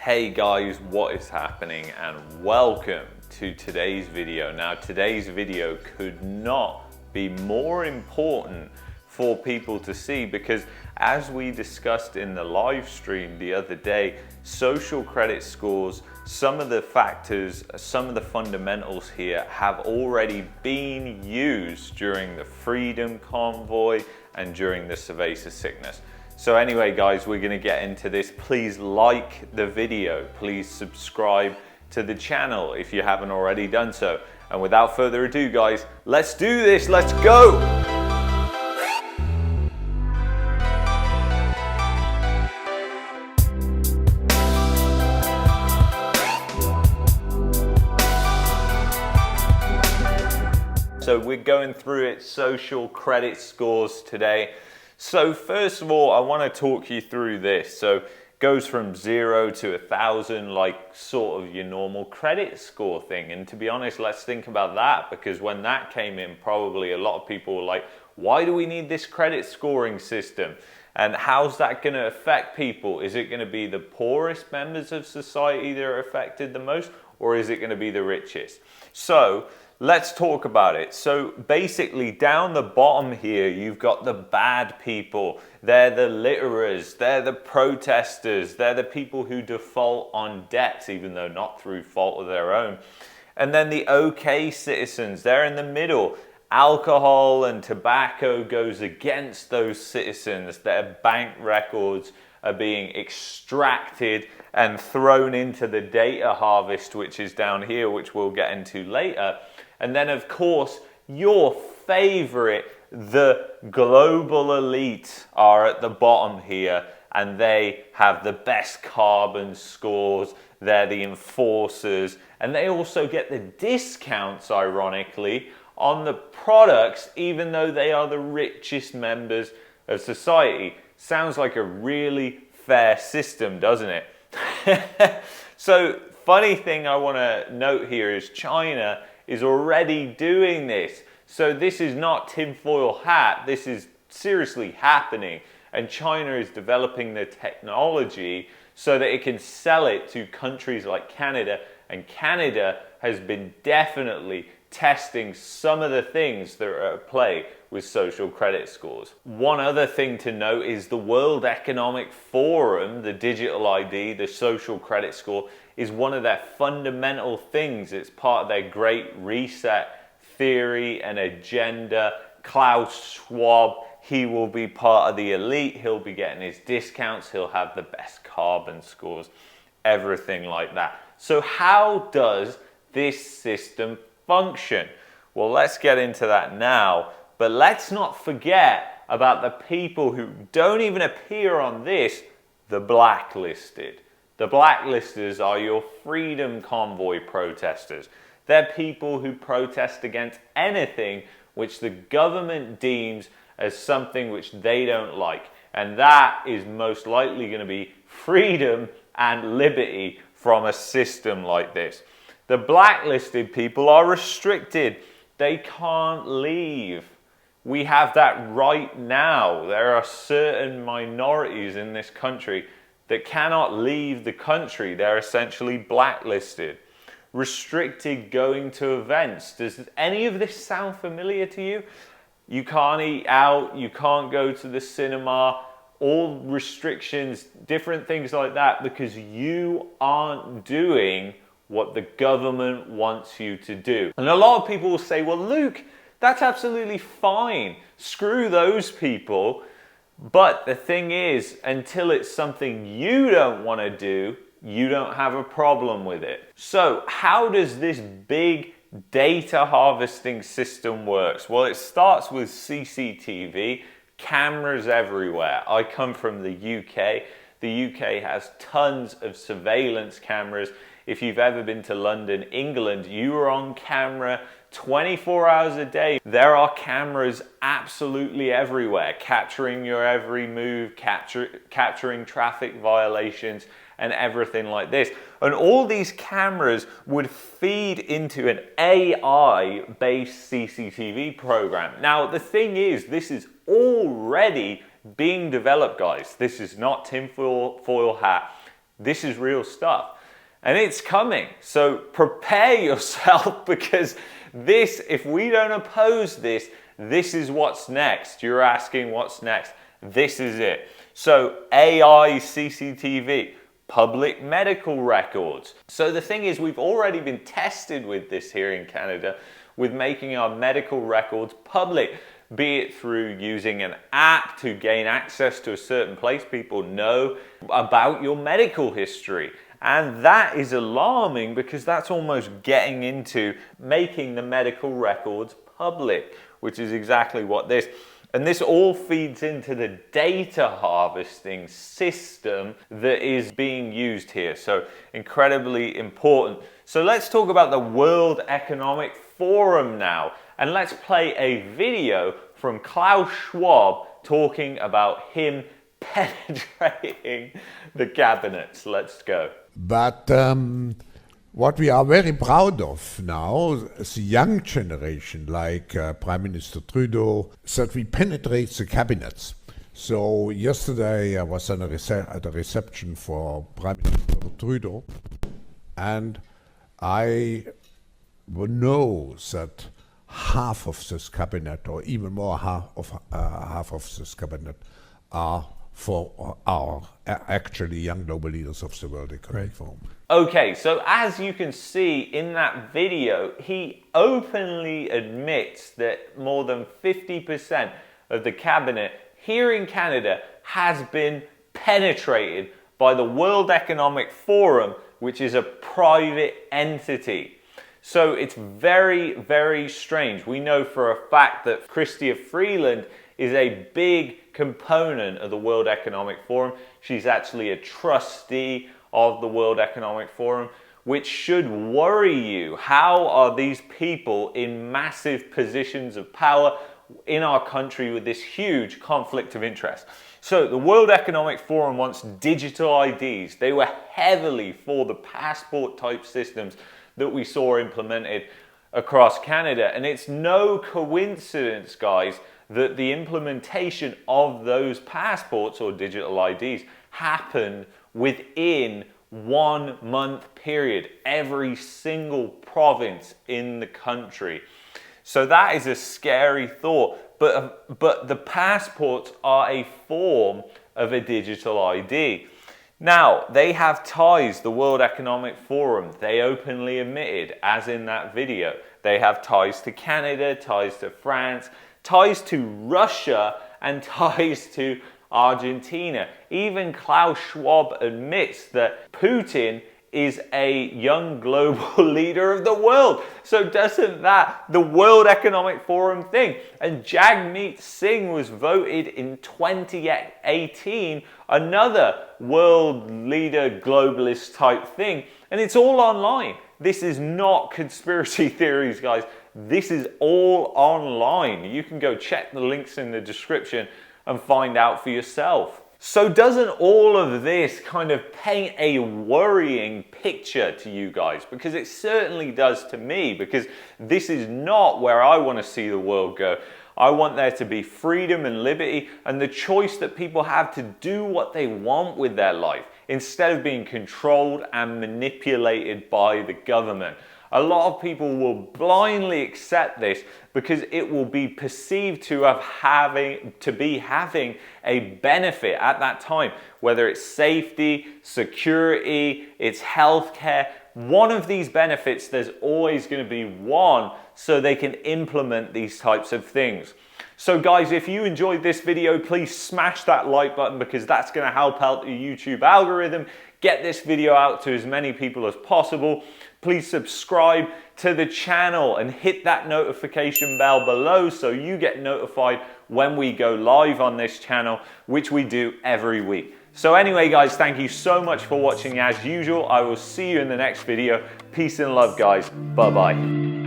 Hey guys, what is happening and welcome to today's video. Now today's video could not be more important for people to see because as we discussed in the live stream the other day, social credit scores, some of the factors, some of the fundamentals here have already been used during the Freedom Convoy and during the cerveza sickness. So anyway guys, we're going to get into this. Please like the video, please subscribe to the channel if you haven't already done so. And without further ado guys, let's do this, let's go! So we're going through its social credit scores today. So first of all, I want to talk you through this. So it goes from 0 to 1,000, like sort of your normal credit score thing. And to be honest, let's think about that, because when that came in, probably a lot of people were like, why do we need this credit scoring system? And how's that going to affect people? Is it going to be the poorest members of society that are affected the most, or is it going to be the richest? So let's talk about it. So basically down the bottom here, you've got the bad people. They're the litterers, they're the protesters, they're the people who default on debts, even though not through fault of their own. And then the okay citizens, they're in the middle. Alcohol and tobacco goes against those citizens. Their bank records are being extracted and thrown into the data harvest, which is down here, which we'll get into later. And then, of course, your favorite, the global elite, are at the bottom here, and they have the best carbon scores. They're the enforcers, and they also get the discounts, ironically, on the products, even though they are the richest members of society. Sounds like a really fair system, doesn't it? So, funny thing I want to note here is China is already doing this. So this is not tinfoil hat, this is seriously happening. And China is developing the technology so that it can sell it to countries like Canada. And Canada has been definitely testing some of the things that are at play with social credit scores. One other thing to note is the World Economic Forum, the Digital ID, the social credit score, is one of their fundamental things. It's part of their Great Reset theory and agenda. Klaus Schwab, he will be part of the elite. He'll be getting his discounts. He'll have the best carbon scores, everything like that. So how does this system function? Well, let's get into that now. But let's not forget about the people who don't even appear on this, the blacklisted. The blacklisters are your Freedom Convoy protesters. They're people who protest against anything which the government deems as something which they don't like. And that is most likely going to be freedom and liberty from a system like this. The blacklisted people are restricted. They can't leave. We have that right now. There are certain minorities in this country that cannot leave the country. They're essentially blacklisted. Restricted going to events. Does any of this sound familiar to you? You can't eat out, you can't go to the cinema, all restrictions, different things like that, because you aren't doing what the government wants you to do. And a lot of people will say, well, Luke, that's absolutely fine. Screw those people. But the thing is, until it's something you don't want to do, you don't have a problem with it. So how does this big data harvesting system work? Well, it starts with CCTV, cameras everywhere. I come from the UK. The UK has tons of surveillance cameras. If you've ever been to London, England, you are on camera 24 hours a day. There are cameras absolutely everywhere, capturing your every move, capturing traffic violations and everything like this. And all these cameras would feed into an AI-based CCTV program. Now, the thing is, this is already being developed, guys. This is not tinfoil hat. This is real stuff. And it's coming. So prepare yourself, because this, if we don't oppose this, this is what's next. You're asking what's next. This is it. So AI CCTV, public medical records. So the thing is, we've already been tested with this here in Canada, with making our medical records public, be it through using an app to gain access to a certain place. People know about your medical history. And that is alarming, because that's almost getting into making the medical records public, which is exactly what this. And this all feeds into the data harvesting system that is being used here. So incredibly important. So let's talk about the World Economic Forum now. And let's play a video from Klaus Schwab talking about him penetrating the cabinets. Let's go. But what we are very proud of now, as a young generation, like Prime Minister Trudeau, that we penetrate the cabinets. So yesterday I was at a reception for Prime Minister Trudeau, and I know that half of this cabinet, or even more half of this cabinet, are for our actually young global leaders of the World Economic Forum. Okay, so as you can see in that video, he openly admits that more than 50% of the cabinet here in Canada has been penetrated by the World Economic Forum, which is a private entity. So it's very, very strange. We know for a fact that Chrystia Freeland is a big component of the World Economic Forum. She's actually a trustee of the World Economic Forum, which should worry you. How are these people in massive positions of power in our country with this huge conflict of interest? So the World Economic Forum wants digital IDs. They were heavily for the passport type systems that we saw implemented across Canada. And it's no coincidence, guys, that the implementation of those passports or digital IDs happened within 1 month period, every single province in the country. So that is a scary thought, but the passports are a form of a digital ID. Now, they have ties, the World Economic Forum, they openly admitted, as in that video, they have ties to Canada, ties to France, ties to Russia, and ties to Argentina. Even Klaus Schwab admits that Putin is a young global leader of the world. So doesn't that the World Economic Forum thing? And Jagmeet Singh was voted in 2018, another world leader globalist type thing. And it's all online. This is not conspiracy theories, guys. This is all online. You can go check the links in the description and find out for yourself. So doesn't all of this kind of paint a worrying picture to you guys? Because it certainly does to me, because this is not where I want to see the world go. I want there to be freedom and liberty and the choice that people have to do what they want with their life, instead of being controlled and manipulated by the government. A lot of people will blindly accept this because it will be perceived to be having a benefit at that time, whether it's safety, security, it's healthcare. One of these benefits, there's always going to be one, so they can implement these types of things. So guys, if you enjoyed this video, please smash that like button, because that's going to help out the YouTube algorithm, get this video out to as many people as possible. Please subscribe to the channel and hit that notification bell below so you get notified when we go live on this channel, which we do every week. So anyway, guys, thank you so much for watching as usual. I will see you in the next video. Peace and love, guys. Bye-bye.